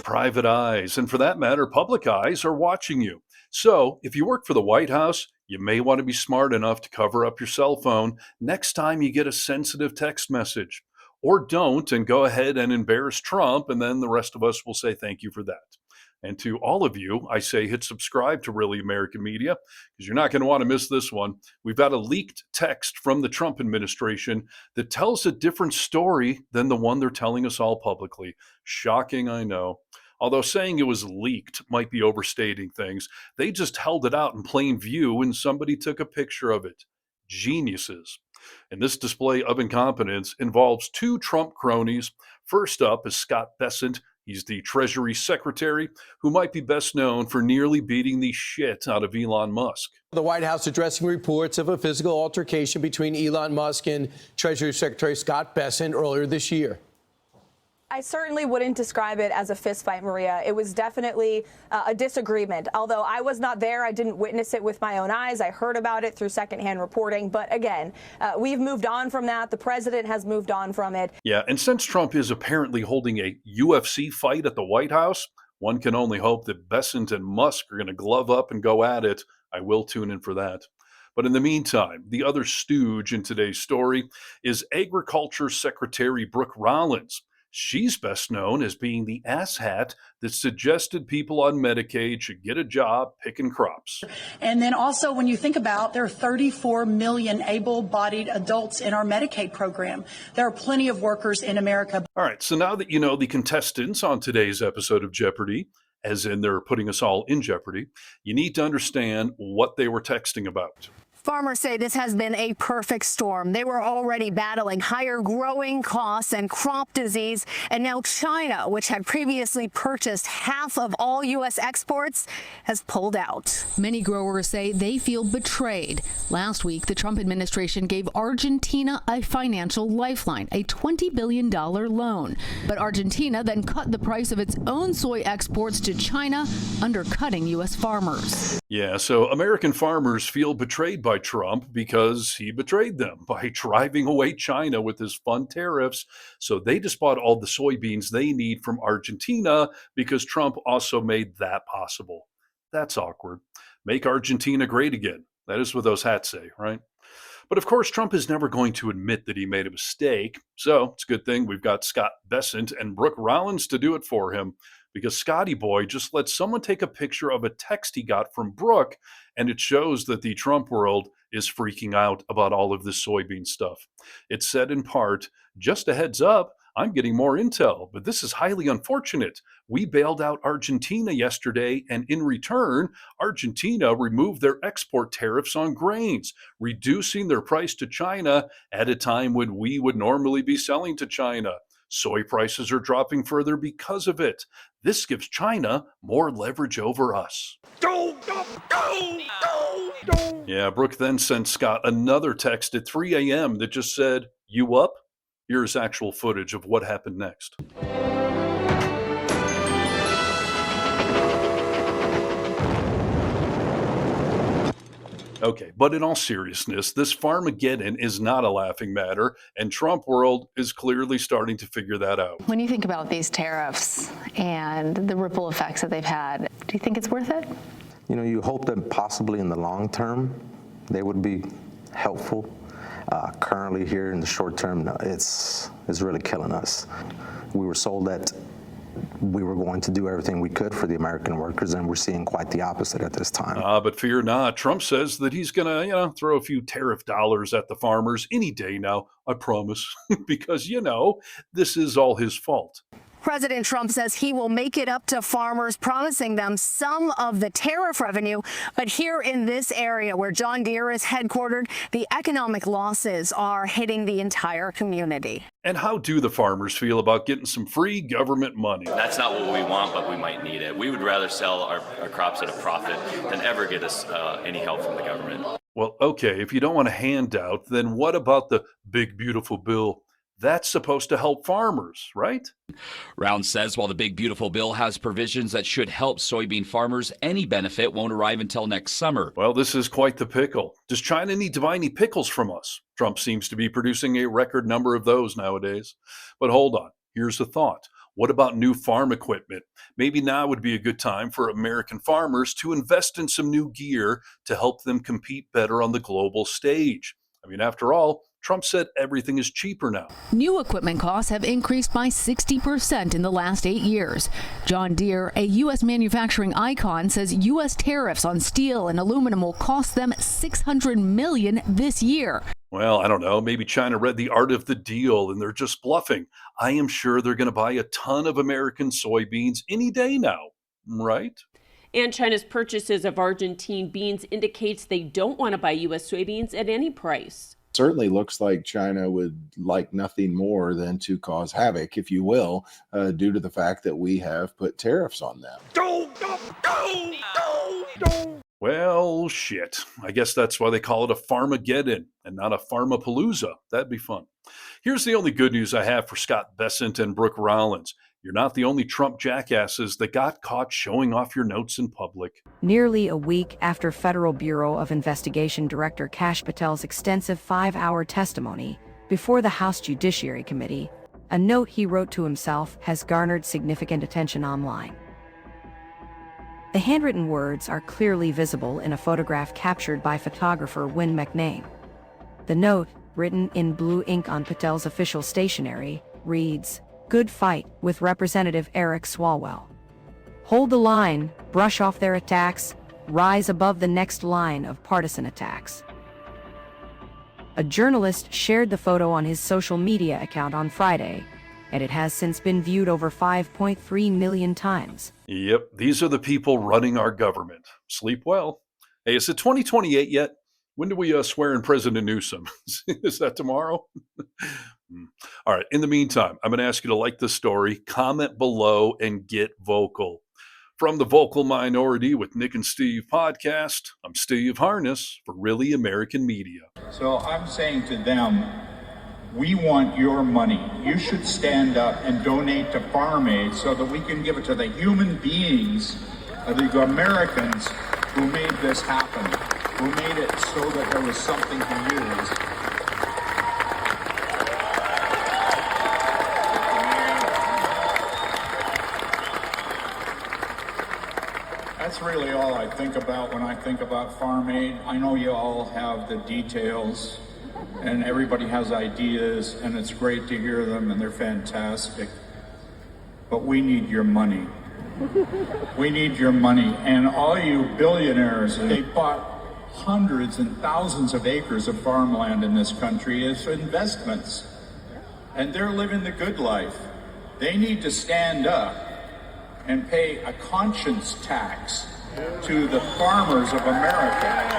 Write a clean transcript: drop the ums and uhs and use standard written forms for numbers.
private eyes, and for that matter, public eyes are watching you. So, if you work for the White House, you may want to be smart enough to cover up your cell phone next time you get a sensitive text message. Or don't and go ahead and embarrass Trump, and then the rest of us will say thank you for that. And to all of you, I say hit subscribe to Really American Media because you're not going to want to miss this one. We've got a leaked text from the Trump administration that tells a different story than the one they're telling us all publicly. Shocking, I know. Although saying it was leaked might be overstating things, they just held it out in plain view and somebody took a picture of it. Geniuses. And this display of incompetence involves two Trump cronies. First up is Scott Bessent. He's the Treasury Secretary, who might be best known for nearly beating the shit out of Elon Musk. The White House addressing reports of a physical altercation between Elon Musk and Treasury Secretary Scott Bessent earlier this year. I certainly wouldn't describe it as a fistfight, Maria. It was definitely a disagreement. Although I was not there, I didn't witness it with my own eyes. I heard about it through secondhand reporting. But again, we've moved on from that. The president has moved on from it. Yeah, and since Trump is apparently holding a UFC fight at the White House, one can only hope that Bessent and Musk are going to glove up and go at it. I will tune in for that. But in the meantime, the other stooge in today's story is Agriculture Secretary Brooke Rollins. She's best known as being the asshat that suggested people on Medicaid should get a job picking crops. And then also, when you think about, there are 34 million able-bodied adults in our Medicaid program. There are plenty of workers in America. All right, so now that you know the contestants on today's episode of Jeopardy, as in they're putting us all in jeopardy, you need to understand what they were texting about. Farmers say this has been a perfect storm. They were already battling higher growing costs and crop disease. And now China, which had previously purchased half of all U.S. exports, has pulled out. Many growers say they feel betrayed. Last week, the Trump administration gave Argentina a financial lifeline, a $20 billion loan. But Argentina then cut the price of its own soy exports to China, undercutting U.S. farmers. Yeah, so American farmers feel betrayed by Trump because he betrayed them by driving away China with his fun tariffs. So they just bought all the soybeans they need from Argentina because Trump also made that possible. That's awkward. Make Argentina great again. That is what those hats say, right? But of course, Trump is never going to admit that he made a mistake. So it's a good thing we've got Scott Bessent and Brooke Rollins to do it for him, because Scotty Boy just let someone take a picture of a text he got from Brooke, and it shows that the Trump world is freaking out about all of this soybean stuff. It said in part, "Just a heads up, I'm getting more intel, but this is highly unfortunate. We bailed out Argentina yesterday, and in return, Argentina removed their export tariffs on grains, reducing their price to China at a time when we would normally be selling to China. Soy prices are dropping further because of it. This gives China more leverage over us." Yeah, Brooke then sent Scott another text at 3 a.m. that just said, "You up?" Here's actual footage of what happened next. Okay, but in all seriousness, this Farmageddon is not a laughing matter, and Trump world is clearly starting to figure that out. When you think about these tariffs and the ripple effects that they've had, do you think it's worth it? You know, you hope that possibly in the long term, they would be helpful. Currently here in the short term, no, it's really killing us. We were sold that we were going to do everything we could for the American workers, and we're seeing quite the opposite at this time. But fear not. Trump says that he's going to, throw a few tariff dollars at the farmers any day now, I promise, because, this is all his fault. President Trump says he will make it up to farmers, promising them some of the tariff revenue. But here in this area where John Deere is headquartered, the economic losses are hitting the entire community. And how do the farmers feel about getting some free government money? That's not what we want, but we might need it. We would rather sell our crops at a profit than ever get us any help from the government. Well, okay, if you don't want a handout, then what about the big, beautiful bill? That's supposed to help farmers, right? Rounds says while the big, beautiful bill has provisions that should help soybean farmers, any benefit won't arrive until next summer. Well, this is quite the pickle. Does China need to buy any pickles from us? Trump seems to be producing a record number of those nowadays. But hold on, here's the thought. What about new farm equipment? Maybe now would be a good time for American farmers to invest in some new gear to help them compete better on the global stage. I mean, after all, Trump said everything is cheaper now. New equipment costs have increased by 60% in the last 8 years. John Deere, a U.S. manufacturing icon, says U.S. tariffs on steel and aluminum will cost them $600 million this year. Well, I don't know. Maybe China read the art of the deal and they're just bluffing. I am sure they're going to buy a ton of American soybeans any day now, right? And China's purchases of Argentine beans indicates they don't want to buy U.S. soybeans at any price. Certainly looks like China would like nothing more than to cause havoc, if you will, due to the fact that we have put tariffs on them. Well, shit. I guess that's why they call it a Farmageddon and not a Pharmapalooza. That'd be fun. Here's the only good news I have for Scott Bessent and Brooke Rollins. You're not the only Trump jackasses that got caught showing off your notes in public. Nearly a week after Federal Bureau of Investigation Director Kash Patel's extensive 5-hour testimony before the House Judiciary Committee, a note he wrote to himself has garnered significant attention online. The handwritten words are clearly visible in a photograph captured by photographer Wynn McName. The note, written in blue ink on Patel's official stationery, reads, "Good fight with Representative Eric Swalwell. Hold the line, brush off their attacks, rise above the next line of partisan attacks." A journalist shared the photo on his social media account on Friday, and it has since been viewed over 5.3 million times. Yep, these are the people running our government. Sleep well. Hey, is it 2028 yet? When do we swear in President Newsom? Is that tomorrow? All right, in the meantime, I'm going to ask you to like this story, comment below, and get vocal. From the Vocal Minority with Nick and Steve podcast, I'm Steve Harness for Really American Media. So I'm saying to them, we want your money. You should stand up and donate to Farm Aid so that we can give it to the human beings, the Americans who made this happen, who made it so that there was something to use. That's really all I think about when I think about Farm Aid. I know you all have the details and everybody has ideas and it's great to hear them and they're fantastic. But we need your money. We need your money. And all you billionaires, they bought hundreds and thousands of acres of farmland in this country as investments. And they're living the good life. They need to stand up and pay a conscience tax to the farmers of America.